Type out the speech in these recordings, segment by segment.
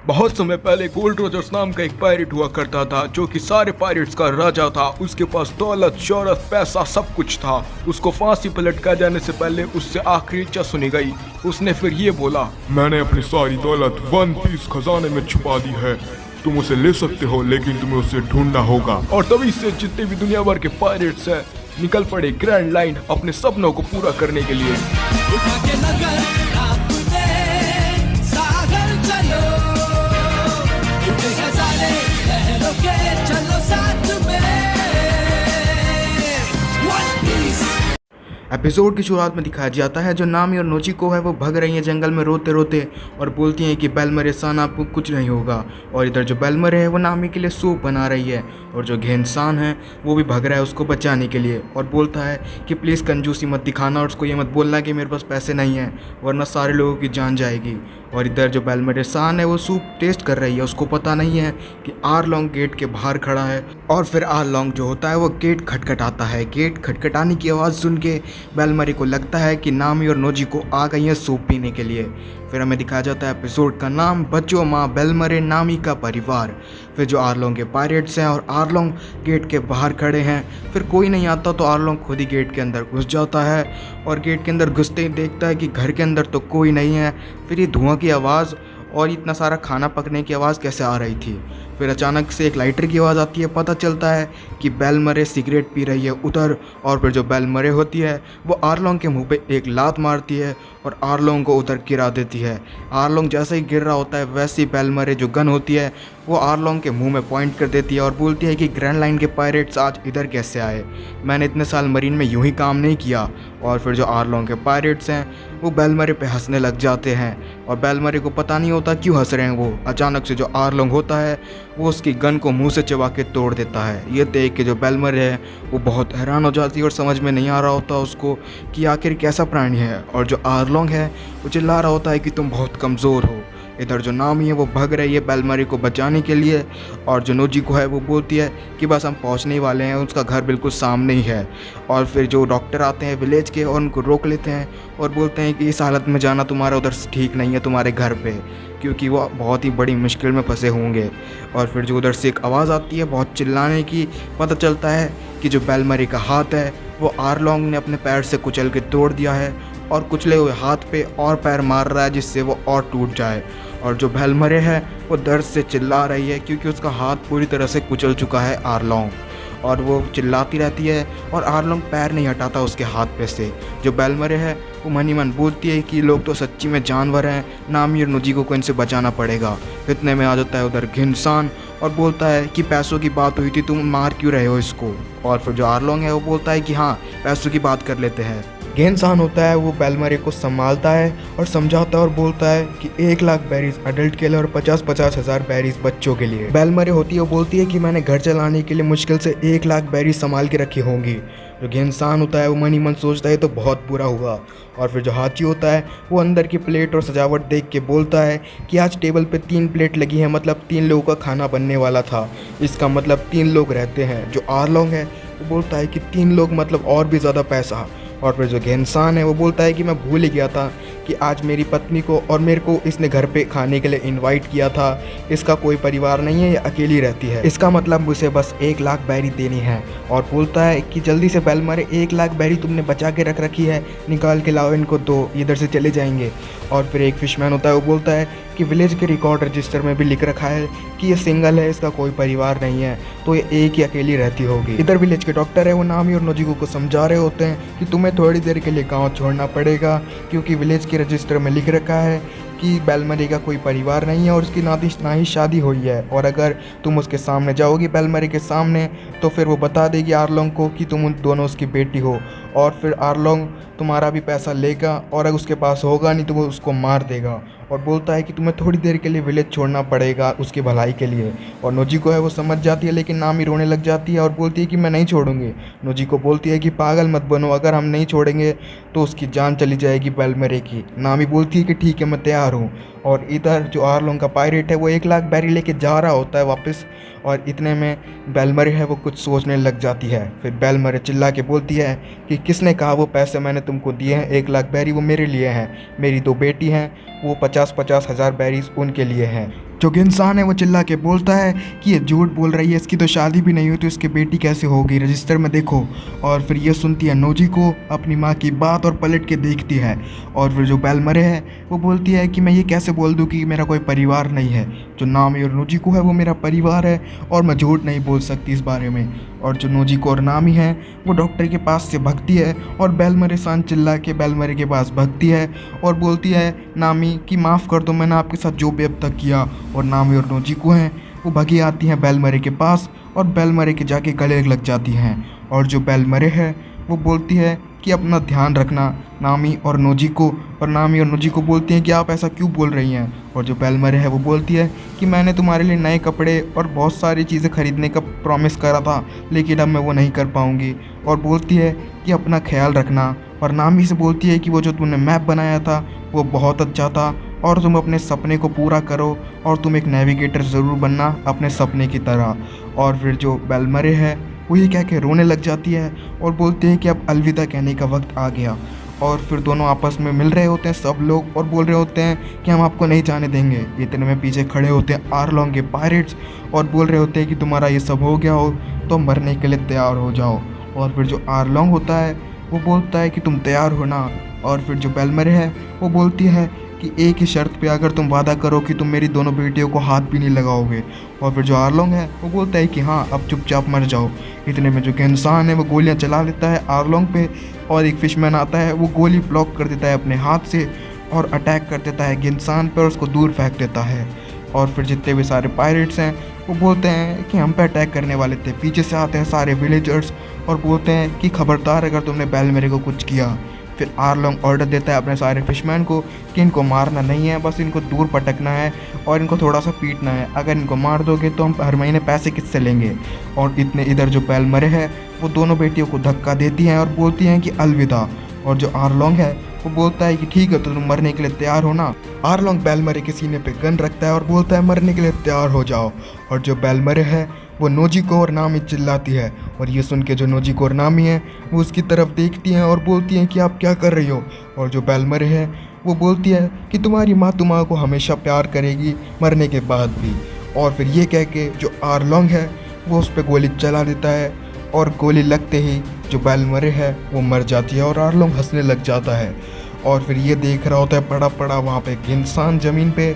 बहुत समय पहले गोल्ड रोजर्स नाम का एक पायरेट हुआ करता था जो कि सारे पायरेट्स का राजा था। उसके पास दौलत, शोहरत, पैसा सब कुछ था। उसको फांसी पर लटका जाने से पहले उससे आखिरी इच्छा सुनी गई। उसने फिर ये बोला, मैंने अपनी सारी दौलत वन पीस खजाने में छुपा दी है। तुम उसे ले सकते हो लेकिन तुम्हें उसे ढूंढना होगा। और तभी से जितने भी दुनिया भर के पायरेट्स हैं निकल पड़े ग्रैंड लाइन अपने सपनों को पूरा करने के लिए। एपिसोड की शुरुआत में दिखाया जाता है जो नामी और नोचिको है वो भग रही हैं जंगल में रोते रोते और बोलती हैं कि बेलमरे सान आपको कुछ नहीं होगा। और इधर जो बेलमरे है वो नामी के लिए सूप बना रही है और जो घेनसान है वो भी भग रहा है उसको बचाने के लिए और बोलता है कि प्लीज़ कंजूसी मत दिखाना और उसको ये मत बोलना कि मेरे पास पैसे नहीं हैं वरना सारे लोगों की जान जाएगी। और इधर जो बेलमरे सान है वो सूप टेस्ट कर रही है। उसको पता नहीं है कि आरलोंग गेट के बाहर खड़ा है और फिर आरलोंग जो होता है वो गेट खटखटाता है। गेट खटखटाने की आवाज़ सुन के बेलमरे को लगता है कि नामी और नोजिको आ गई हैं सूप पीने के लिए। फिर हमें दिखाया जाता है एपिसोड का नाम बच्चों माँ बेलमरे नामी का परिवार। फिर जो आरलोंग के पायरेट्स हैं और आरलोंग गेट के बाहर खड़े हैं। फिर कोई नहीं आता तो आरलोंग खुद ही गेट के अंदर घुस जाता है और गेट के अंदर घुसते ही देखता है कि घर के अंदर तो कोई नहीं है। फिर ये धुआं की आवाज़ और इतना सारा खाना पकने की आवाज़ कैसे आ रही थी। फिर अचानक से एक लाइटर की आवाज़ आती है। पता चलता है कि बेलमरे सिगरेट पी रही है उधर। और फिर जो बेलमरे होती है वो आरलोंग के मुंह पे एक लात मारती है और आरलोंग को उधर गिरा देती है। आरलोंग जैसे ही गिर रहा होता है वैसे ही बेलमरे जो गन होती है वो आरलोंग के मुंह में पॉइंट कर देती है और बोलती है कि ग्रैंड लाइन के पायरेट्स आज इधर कैसे आए, मैंने इतने साल मरीन में यूं ही काम नहीं किया। और फिर जो आरलोंग के पायरेट्स हैं वो बेलमरे पे हंसने लग जाते हैं और बेलमरे को पता नहीं होता क्यों हंस रहे हैं वो। अचानक से जो आरलोंग होता है वो उसकी गन को मुंह से चबा के तोड़ देता है। ये देख के जो बेलमरे है वो बहुत हैरान हो जाती है और समझ में नहीं आ रहा होता उसको कि आखिर कैसा प्राणी है। और जो आरलोंग है वो चिल्ला रहा होता है कि तुम बहुत कमज़ोर हो। इधर जो नामी है वो भग रही है बेलमरे को बचाने के लिए और जो नोजिको है वो बोलती है कि बस हम पहुंचने ही वाले हैं, उसका घर बिल्कुल सामने ही है। और फिर जो डॉक्टर आते हैं विलेज के और उनको रोक लेते हैं और बोलते हैं कि इस हालत में जाना तुम्हारा उधर ठीक नहीं है तुम्हारे घर पे, क्योंकि वो बहुत ही बड़ी मुश्किल में फंसे होंगे। और फिर जो उधर से एक आवाज़ आती है बहुत चिल्लाने की। पता चलता है कि जो बेलमरे का हाथ है वो आरलोंग ने अपने पैर से कुचल के तोड़ दिया है और कुचले हुए हाथ पे और पैर मार रहा है जिससे वो और टूट जाए। और जो बेलमरे है वो दर्द से चिल्ला रही है क्योंकि उसका हाथ पूरी तरह से कुचल चुका है आरलोंग। और वो चिल्लाती रहती है और आरलोंग पैर नहीं हटाता उसके हाथ पे से। जो बेलमरे है वो मन ही मन बोलती है कि लोग तो सच्ची में जानवर हैं, नामी और नोजिको को इनसे बचाना पड़ेगा। इतने में आ जाता है उधर घिनसान और बोलता है कि पैसों की बात हुई थी, तुम मार क्यों रहे हो इसको। और फिर जो आरलोंग है वो बोलता है कि हाँ पैसों की बात कर लेते हैं। घेनसान होता है वो बेलमरे को संभालता है और समझाता है और बोलता है कि 1,00,000 बैरीज अडल्ट के लिए और 50-50 हज़ार बैरीज बच्चों के लिए। बेलमरे होती है वो बोलती है कि मैंने घर चलाने के लिए मुश्किल से 1,00,000 बैरीज संभाल के रखी होंगी। जो घेनसान होता है वो मन ही मन सोचता है तो बहुत बुरा हुआ। और फिर जो हाची होता है वो अंदर की प्लेट और सजावट देख के बोलता है कि आज टेबल पे 3 प्लेट लगी है, मतलब 3 लोगों का खाना बनने वाला था, इसका मतलब 3 लोग रहते हैं। जो आरलोंग है वो बोलता है कि 3 लोग मतलब और भी ज़्यादा पैसा। और फिर जो घेनसान है वो बोलता है कि मैं भूल ही गया था कि आज मेरी पत्नी को और मेरे को इसने घर पे खाने के लिए इनवाइट किया था, इसका कोई परिवार नहीं है, ये अकेली रहती है, इसका मतलब मुझे बस 1,00,000 बैरी देनी है। और बोलता है कि जल्दी से बेलमरे 1,00,000 बैरी तुमने बचा के रख रखी है, निकाल के लाओ इनको दो, इधर से चले जाएंगे। और फिर एक फिशमैन होता है वो बोलता है कि विलेज के रिकॉर्ड रजिस्टर में भी लिख रखा है कि ये सिंगल है, इसका कोई परिवार नहीं है, तो ये एक ही अकेली रहती होगी। इधर विलेज के डॉक्टर है वो नामी और नोजिको को समझा रहे होते हैं कि तुम्हें थोड़ी देर के लिए गाँव छोड़ना पड़ेगा क्योंकि विलेज के रजिस्टर में लिख रखा है कि बेलमरे का कोई परिवार नहीं है और उसकी ना ही शादी हुई है। और अगर तुम उसके सामने जाओगी बेलमरे के सामने तो फिर वो बता देगी आरलोंग को कि तुम उन दोनों उसकी बेटी हो और फिर आरलोंग तुम्हारा भी पैसा लेगा और अगर उसके पास होगा नहीं तो वो उसको मार देगा। और बोलता है कि तुम्हें थोड़ी देर के लिए विलेज छोड़ना पड़ेगा उसकी भलाई के लिए। और नोजिको है वो समझ जाती है लेकिन नामी रोने लग जाती है और बोलती है कि मैं नहीं छोड़ूंगी। नोजिको बोलती है कि पागल मत बनो, अगर हम नहीं छोड़ेंगे तो उसकी जान चली जाएगी बेलमरे की। नामी बोलती है कि ठीक है मैं तैयार हूँ। और इधर जो आरलोंग का पायरेट है वो 1,00,000 बैरी लेके जा रहा होता है वापस और इतने में बेलमरे है वो कुछ सोचने लग जाती है। फिर बेलमरे चिल्ला के बोलती है कि किसने कहा वो पैसे मैंने तुमको दिए हैं, 1,00,000 बैरी वो मेरे लिए हैं, मेरी 2 बेटी हैं, वो 50-50 हज़ार बैरीज उनके लिए हैं। जो इंसान है वो चिल्ला के बोलता है कि ये झूठ बोल रही है, इसकी तो शादी भी नहीं हुई तो इसकी बेटी कैसे होगी, रजिस्टर में देखो। और फिर ये सुनती है नोजी को अपनी माँ की बात और पलट के देखती है। और फिर जो बेलमरे है वो बोलती है कि मैं ये कैसे बोल दूँ कि मेरा कोई परिवार नहीं है। जो नामी और नोजी को है वो मेरा परिवार है और मैं झूठ नहीं बोल सकती इस बारे में। और जो नोजी को और नामी है वो डॉक्टर के पास से भागती है और बेलमरे सान चिल्ला के बेलमरे के पास भागती है और बोलती है नामी कि माफ़ कर दो, मैंने आपके साथ जो भी अब तक किया। और नामी और नोजी को हैं वो भागी आती हैं बेलमरे के पास और बेलमरे के जाके गले लग जाती हैं। और जो बेलमरे है वो बोलती है कि अपना ध्यान रखना नामी और नोजी को। और नामी और नोजी को बोलती हैं कि आप ऐसा क्यों बोल रही हैं। और जो बेलमरे है वो बोलती है कि मैंने तुम्हारे लिए नए कपड़े और बहुत सारी चीज़ें खरीदने का प्रॉमिस करा था, लेकिन अब मैं वो नहीं कर पाऊँगी। और बोलती है कि अपना ख्याल रखना। और नामी से बोलती है कि वो जो तुमने मैप बनाया था वो बहुत अच्छा था और तुम अपने सपने को पूरा करो और तुम एक नेविगेटर ज़रूर बनना अपने सपने की तरह। और फिर जो बेलमरे है वो ये कह के रोने लग जाती है और बोलते हैं कि अब अलविदा कहने का वक्त आ गया। और फिर दोनों आपस में मिल रहे होते हैं सब लोग और बोल रहे होते हैं कि हम आपको नहीं जाने देंगे। इतने में पीछे खड़े होते हैं आर्लोंग के पायरेट्स और बोल रहे होते हैं कि तुम्हारा ये सब हो गया हो तो मरने के लिए तैयार हो जाओ। और फिर जो आर्लोंग होता है वो बोलता है कि तुम तैयार हो ना। और फिर जो बेलमरे है वो बोलती है कि एक ही शर्त पे अगर तुम वादा करो कि तुम मेरी दोनों बेटियों को हाथ भी नहीं लगाओगे। और फिर जो आर्लोंग है वो बोलता है कि हाँ अब चुपचाप मर जाओ। इतने में जो इंसान है वो गोलियां चला देता है आर्लोंग पे और एक फिशमैन आता है वो गोली ब्लॉक कर देता है अपने हाथ से और अटैक कर देता है इंसान पर और उसको दूर फेंक देता है। और फिर जितने भी सारे पायरेट्स हैं वो बोलते हैं कि हम पे अटैक करने वाले थे। पीछे से आते हैं सारे विलेजर्स और बोलते हैं कि खबरदार अगर तुमने बेलमरे को कुछ किया। फिर आर्लोंग ऑर्डर देता है अपने सारे फिशमैन को कि इनको मारना नहीं है, बस इनको दूर पटकना है और इनको थोड़ा सा पीटना है। अगर इनको मार दोगे तो हम हर महीने पैसे किससे लेंगे। और इतने इधर जो बेलमरे है वो दोनों बेटियों को धक्का देती हैं और बोलती हैं कि अलविदा। और जो आर्लोंग है वो बोलता है कि ठीक है तो तुम मरने के लिए तैयार हो ना। आर्लोंग बेलमरे के सीने पे गन रखता है और बोलता है मरने के लिए तैयार हो जाओ। और जो बेलमरे है वो नोजी को और नामी चिल्लाती है और ये सुन के जो नोजी को और नामी है वो उसकी तरफ देखती हैं और बोलती हैं कि आप क्या कर रही हो। और जो बेलमरे है वो बोलती है कि तुम्हारी माँ तुम्हारा को हमेशा प्यार करेगी मरने के बाद भी। और फिर ये कह के जो आर्लोंग है वो उस पर गोली चला देता है और गोली लगते ही जो बेलमरे है वो मर जाती है और आर्लोंग हंसने लग जाता है। और फिर ये देख रहा होता है पड़ा पड़ा वहाँ पे एक इंसान ज़मीन पे।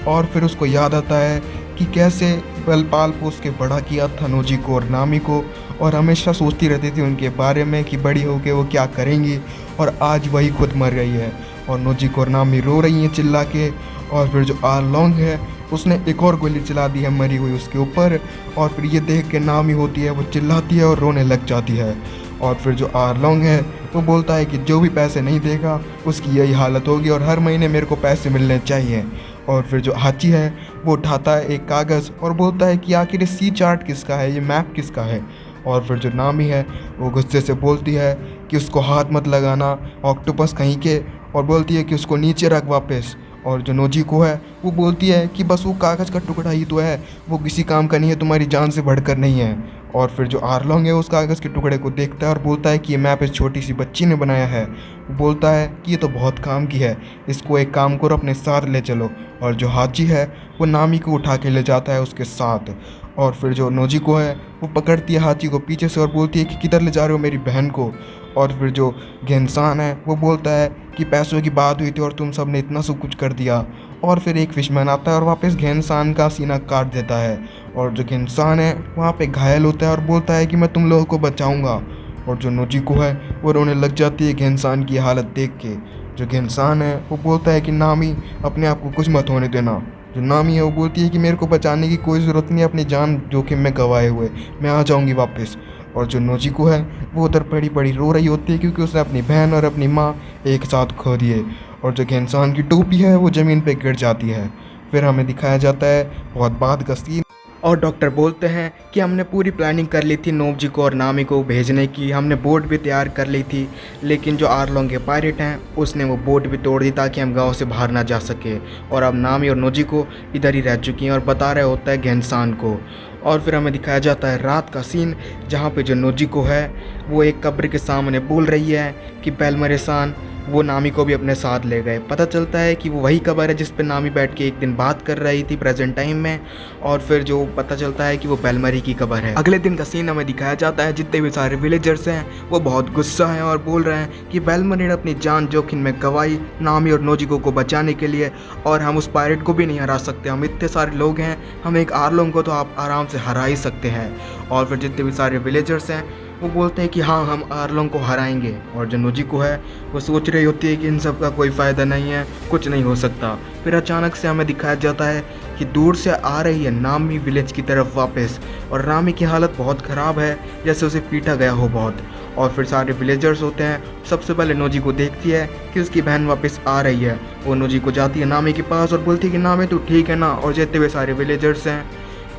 और फिर उसको याद आता है कि कैसे पाल पोस के बड़ा किया था नोजी को और नामी को और हमेशा सोचती रहती थी उनके बारे में कि बड़ी होके वो क्या करेंगी। और आज वही खुद मर गई है और नोजी को और नामी रो रही हैं चिल्ला के। और फिर जो आर्लोंग है उसने एक और गोली चला दी है मरी हुई उसके ऊपर। और फिर ये देख के नामी होती है वो चिल्लाती है और रोने लग जाती है। और फिर जो आर्लोंग है वो बोलता है कि जो भी पैसे नहीं देगा उसकी यही हालत होगी और हर महीने मेरे को पैसे मिलने चाहिए। और फिर जो हाची है वो उठाता है एक कागज़ और बोलता है कि आखिर ये सी चार्ट किसका है, ये मैप किसका है। और फिर जो नामी है वो गुस्से से बोलती है कि उसको हाथ मत लगाना ऑक्टोपस कहीं के, और बोलती है कि उसको नीचे रख वापस। और जो नोजी को है वो बोलती है कि बस वो कागज़ का टुकड़ा ही तो है, वो किसी काम का नहीं है, तुम्हारी जान से बढ़कर नहीं है। और फिर जो आर्लोंग है उस कागज़ के टुकड़े को देखता है और बोलता है कि ये मैप इस छोटी सी बच्ची ने बनाया है। वो बोलता है कि ये तो बहुत काम की है, इसको एक काम करो अपने साथ ले चलो। और जो हाची है वो नामी को उठा के ले जाता है उसके साथ। और फिर जो नोजी को है वो पकड़ती है हाची को पीछे से और बोलती है कि किधर ले जा रहे हो मेरी बहन को। और फिर जो घेंसान है वो बोलता है कि पैसों की बात हुई थी और तुम सब ने इतना सब कुछ कर दिया। और फिर एक फिशमैन आता है और वापस घेंसान का सीना काट देता है। और जो घेंसान है वहाँ पे घायल होता है और बोलता है कि मैं तुम लोगों को बचाऊंगा। और जो नोजी को है वो रोने लग जाती है घेंसान की हालत देख के। जो घेंसान है वो बोलता है कि नामी अपने आप को कुछ मत होने देना। जो नामी है वो बोलती है कि मेरे को बचाने की कोई ज़रूरत नहीं, अपनी जान जोखिम में गंवाए हुए मैं आ जाऊँगी वापस। और जो नोजी को है वो उधर पड़ी पड़ी रो रही होती है क्योंकि उसने अपनी बहन और अपनी माँ एक साथ खो दिए। और जो घेंसान की टोपी है वो ज़मीन पे गिर जाती है। फिर हमें दिखाया जाता है बहुत बाद का सीन और डॉक्टर बोलते हैं कि हमने पूरी प्लानिंग कर ली थी नोबजी को और नामी को भेजने की, हमने बोट भी तैयार कर ली थी, लेकिन जो आर्लोंग के पायरेट हैं उसने वो बोट भी तोड़ दी ताकि हम गांव से बाहर ना जा सके। और अब नामी और नोजी को इधर ही रह चुकी हैं और बता रहे होता है घेंसान को। और फिर हमें दिखाया जाता है रात का सीन जहाँ पे जो नोजी को है वो एक कब्र के सामने बोल रही है कि बेलमरे सान वो नामी को भी अपने साथ ले गए। पता चलता है कि वो वही कबर है जिस पे नामी बैठ के एक दिन बात कर रही थी प्रेजेंट टाइम में, और फिर जो पता चलता है कि वो बेलमरी की कबर है। अगले दिन का सीन हमें दिखाया जाता है, जितने भी सारे विलेजर्स हैं वो बहुत गुस्सा हैं और बोल रहे हैं कि बेलमरी ने अपनी जान जोखिम में गंवाई नामी और नोजिको को बचाने के लिए, और हम उस पायरेट को भी नहीं हरा सकते। हम इतने सारे लोग हैं, हम एक आर्लोंग को तो आप आराम से हरा ही सकते हैं। और फिर जितने भी सारे विलेजर्स हैं वो बोलते हैं कि हाँ हम आर्लोंग को हराएंगे, और जो नोजिको है वो सोच रही होती है कि इन सब का कोई फ़ायदा नहीं है, कुछ नहीं हो सकता। फिर अचानक से हमें दिखाया जाता है कि दूर से आ रही है नामी विलेज की तरफ वापस, और नामी की हालत बहुत ख़राब है, जैसे उसे पीटा गया हो बहुत। और फिर सारे विलेजर्स होते हैं, सबसे पहले नोजिको देखती है कि उसकी बहन वापस आ रही है। वो नोजिको जाती है नामी के पास और बोलती है कि नामी तू ठीक है ना, और जितने भी सारे विलेजर्स हैं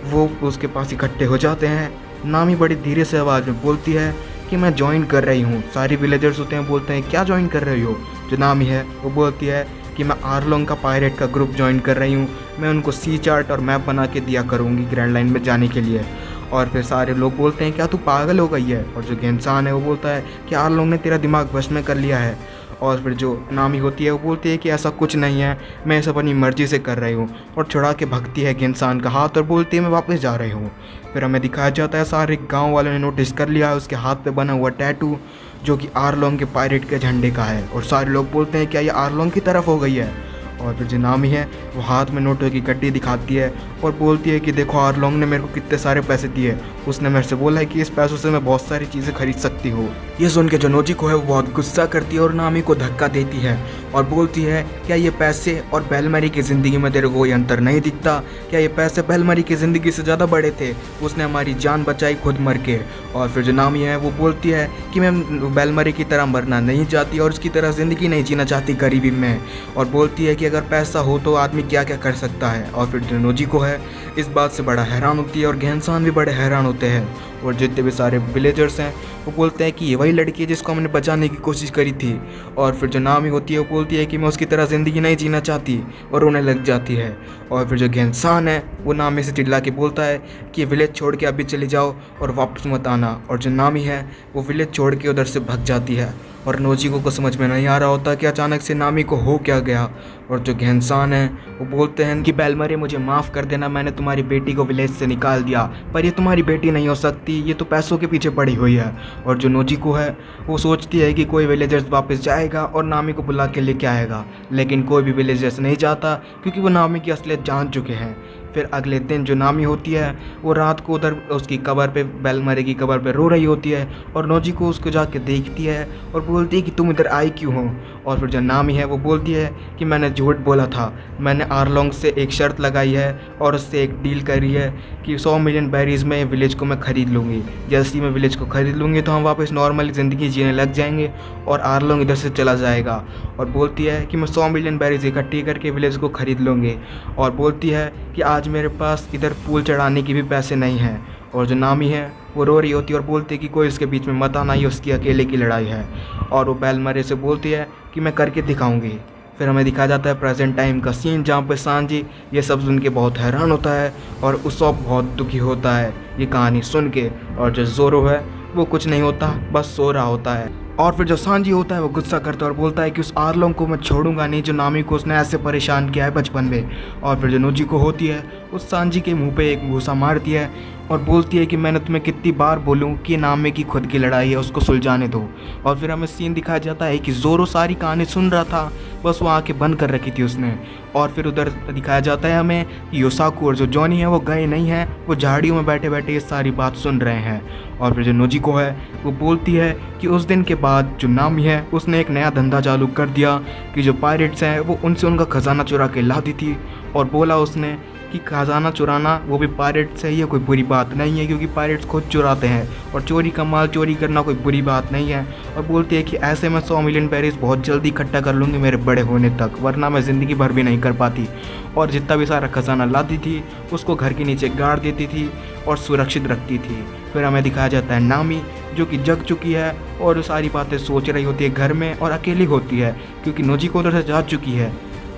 वो उसके पास इकट्ठे हो जाते हैं। नामी बड़ी धीरे से आवाज़ में बोलती है कि मैं ज्वाइन कर रही हूँ। सारे विलेजर्स होते हैं, बोलते हैं क्या ज्वाइन कर रही हो। जो नामी है वो बोलती है कि मैं आर्लोंग का पायरेट का ग्रुप ज्वाइन कर रही हूँ, मैं उनको सी चार्ट और मैप बना के दिया करूँगी ग्रैंड लाइन में जाने के लिए। और फिर सारे लोग बोलते हैं क्या तू पागल हो गई है। और जो इंसान है वो बोलता है कि आर्लोंग ने तेरा दिमाग वश में कर लिया है। और फिर जो नामी होती है वो बोलती है कि ऐसा कुछ नहीं है, मैं सब अपनी मर्ज़ी से कर रही हूँ, और छुड़ा के भगती है इंसान का हाथ और बोलती है मैं वापस जा रही हूँ। फिर हमें दिखाया जाता है सारे गांव वालों ने नोटिस कर लिया है उसके हाथ पे बना हुआ टैटू, जो कि आर्लोंग के पायरेट के झंडे का है। और सारे लोग बोलते हैं क्या ये आर्लोंग की तरफ हो गई है। और फिर जो नामी है वो हाथ में नोटों की गड्डी दिखाती है और बोलती है कि देखो आर्लोंग ने मेरे को कितने सारे पैसे दिए, उसने मेरे से बोला है कि इस पैसों से मैं बहुत सारी चीज़ें खरीद सकती हूँ। ये सुन के जो नोजिको है वो बहुत गुस्सा करती है और नामी को धक्का देती है और बोलती है क्या ये पैसे और बेलमरी की ज़िंदगी में तेरे को कोई अंतर नहीं दिखता, क्या ये पैसे बेलमरी की ज़िंदगी से ज़्यादा बड़े थे, उसने हमारी जान बचाई खुद मर के। और फिर जो नामी है वो बोलती है कि मैं बेलमरी की तरह मरना नहीं चाहती और उसकी तरह ज़िंदगी नहीं जीना चाहती गरीबी में, और बोलती है कि अगर पैसा हो तो आदमी क्या क्या कर सकता है। और फिर जो नोजिको है इस बात से बड़ा हैरान होती है और गेहनसान भी बड़े हैरान होते हैं। और जितने भी सारे विलेजर्स हैं वो बोलते हैं कि ये वही लड़की है जिसको हमने बचाने की कोशिश करी थी। और फिर जो नामी होती है वो बोलती है कि मैं उसकी तरह ज़िंदगी नहीं जीना चाहती और रोने लग जाती है। और फिर जो गेहनसान है वो नामी से चिल्ला के बोलता है कि विलेज छोड़ के अभी चले जाओ और वापस मत आना। और जो नामी है वो विलेज छोड़ के उधर से भाग जाती है और नोजिको को समझ में नहीं आ रहा होता कि अचानक से नामी को हो क्या गया। और जो गेहनसान है वो बोलते हैं कि बेलमरी मुझे माफ़ कर देना, मैंने तुम्हारी बेटी को विलेज से निकाल दिया, पर ये तुम्हारी बेटी नहीं हो सकती, ये तो पैसों के पीछे पड़ी हुई है। और जो नोजिको है वो सोचती है कि कोई विलेजर्स वापस जाएगा और नामी को बुला के लेके आएगा, लेकिन कोई भी विलेजर्स नहीं जाता क्योंकि वो नामी की असलियत जान चुके हैं। फिर अगले दिन जो नामी होती है वो रात को उधर उसकी कबर पे बेलमरी की कबर पे रो रही होती है और नोजिको उसको जाके देखती है और बोलती है कि तुम इधर आई क्यों हो। और फिर जो नामी है वो बोलती है कि मैंने झूठ बोला था, मैंने आर्लोंग से एक शर्त लगाई है और उससे एक डील करी है कि 100 मिलियन बैरीज में विलेज को मैं ख़रीद लूँगी। जैसे ही मैं विलेज को ख़रीद लूँगी तो हम वापस नॉर्मल ज़िंदगी जीने लग जाएंगे और आर्लोंग इधर से चला जाएगा। और बोलती है कि मैं 100 मिलियन बैरीज इकट्ठी करके विलेज को ख़रीद लूँगी। और बोलती है कि आज मेरे पास इधर फूल चढ़ाने की भी पैसे नहीं हैं। और जो नामी है वो रो रही होती है और बोलती है कि कोई उसके बीच में मत आना, ये उसकी अकेले की लड़ाई है। और वो बेलमरी से बोलती है कि मैं करके दिखाऊंगी। फिर हमें दिखाया जाता है प्रेजेंट टाइम का सीन जहाँ पे सांजी ये सब सुन के बहुत हैरान होता है और उसॉप बहुत दुखी होता है ये कहानी सुन के। और जो जोरो है वो कुछ नहीं होता, बस सो रहा होता है। और फिर जो सांजी होता है वो गुस्सा करता है और बोलता है कि उस आर्लोंग को मैं छोड़ूंगा नहीं जो नामी को उसने ऐसे परेशान किया है बचपन में। और फिर जो नोजिको होती है उस सांजी के मुंह पे एक घूसा मारती है और बोलती है कि मैंने तुम्हें कितनी बार बोलूं कि नामी की खुद की लड़ाई है, उसको सुलझाने दो। और फिर हमें सीन दिखाया जाता है कि जोरो सारी कहानी सुन रहा था, बस वो आंखें बंद कर रखी थी उसने। और फिर उधर दिखाया जाता है हमें कि योसाकू और जो जॉनी है वो गए नहीं हैं, वो झाड़ियों में बैठे बैठे ये सारी बात सुन रहे हैं। और फिर जो नोजिको है वो बोलती है कि उस दिन के बाद जो नामी है उसने एक नया धंधा चालू कर दिया कि जो पायरेट्स हैं वो उनसे उनका खजाना चुरा के लाती थी। और बोला उसने कि खजाना चुराना वो भी पायरेट से ही है, कोई बुरी बात नहीं है क्योंकि पायरेट्स खुद चुराते हैं और चोरी का माल चोरी करना कोई बुरी बात नहीं है। और बोलती है कि ऐसे मैं 100 मिलियन बैरीज बहुत जल्दी इकट्ठा कर लूँगी मेरे बड़े होने तक, वरना मैं ज़िंदगी भर भी नहीं कर पाती। और जितना भी सारा खजाना लाती थी उसको घर के नीचे गाड़ देती थी और सुरक्षित रखती थी। फिर हमें दिखाया जाता है नामी जो कि जग चुकी है और सारी बातें सोच रही होती है घर में और अकेली होती है क्योंकि नोजिको उधर से जा चुकी है।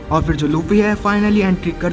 और फिर जो लूफी है फाइनली एंट्री कर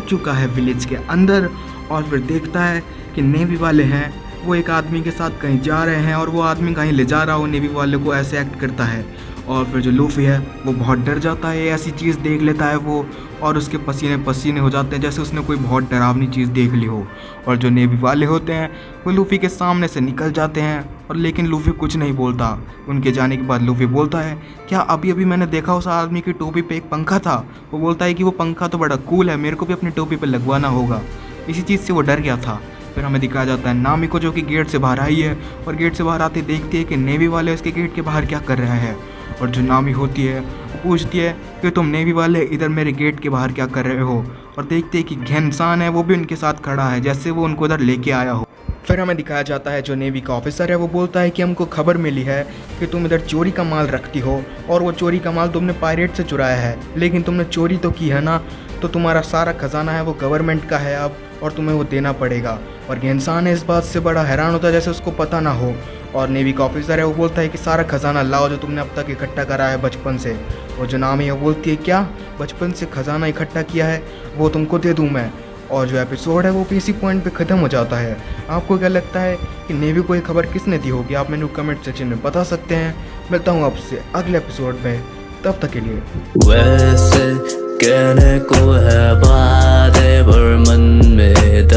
चुका है विलेज के अंदर। और फिर देखता है कि नेवी वाले हैं वो एक आदमी के साथ कहीं जा रहे हैं और वो आदमी कहीं ले जा रहा हो नेवी वाले को, ऐसे एक्ट करता है। और फिर जो लूफी है वो बहुत डर जाता है, ऐसी चीज़ देख लेता है वो, और उसके पसीने पसीने हो जाते हैं जैसे उसने कोई बहुत डरावनी चीज़ देख ली हो। और जो नेवी वाले होते हैं वो लूफी के सामने से निकल जाते हैं, और लेकिन लूफी कुछ नहीं बोलता। उनके जाने के बाद लूफी बोलता है, क्या अभी अभी मैंने देखा उस आदमी की टोपी पे एक पंखा था? वो बोलता है कि वो पंखा तो बड़ा कूल है, मेरे को भी अपनी टोपी पे लगवाना होगा। इसी चीज़ से वो डर गया था। फिर हमें दिखाया जाता है नामी को, जो कि गेट से बाहर आई है, और गेट से बाहर आते देखती है कि नेवी वाले उसके गेट के बाहर क्या कर रहे हैं। और जो नामी होती है वो पूछती है कि तुम नेवी वाले इधर मेरे गेट के बाहर क्या कर रहे हो, और देखते हैं कि घनसान है वो भी उनके साथ खड़ा है, जैसे वो उनको इधर लेके आया हो। फिर हमें दिखाया जाता है जो नेवी का ऑफिसर है वो बोलता है कि हमको खबर मिली है कि तुम इधर चोरी का माल रखती हो, और वो चोरी का माल तुमने पायरेट से चुराया है, लेकिन तुमने चोरी तो की है ना, तो तुम्हारा सारा खजाना है वो गवर्नमेंट का है अब, और तुम्हें वो देना पड़ेगा। और घनसान है इस बात से बड़ा हैरान होता है जैसे उसको पता ना हो। और नेवी का ऑफिसर है वो बोलता है कि सारा खजाना लाओ जो तुमने अब तक इकट्ठा करा है बचपन से। और जो नामी है वो बोलती है, क्या बचपन से खजाना इकट्ठा किया है, वो तुमको दे दूँ मैं। और जो एपिसोड है वो इसी पॉइंट पे ख़त्म हो जाता है। आपको क्या लगता है कि नेवी को ये खबर किसने दी होगी? आप मैंने कमेंट सेक्शन में बता सकते हैं। मिलता हूँ आपसे अगले एपिसोड में, तब तक के लिए। वैसे कहने को है बातें पर मन में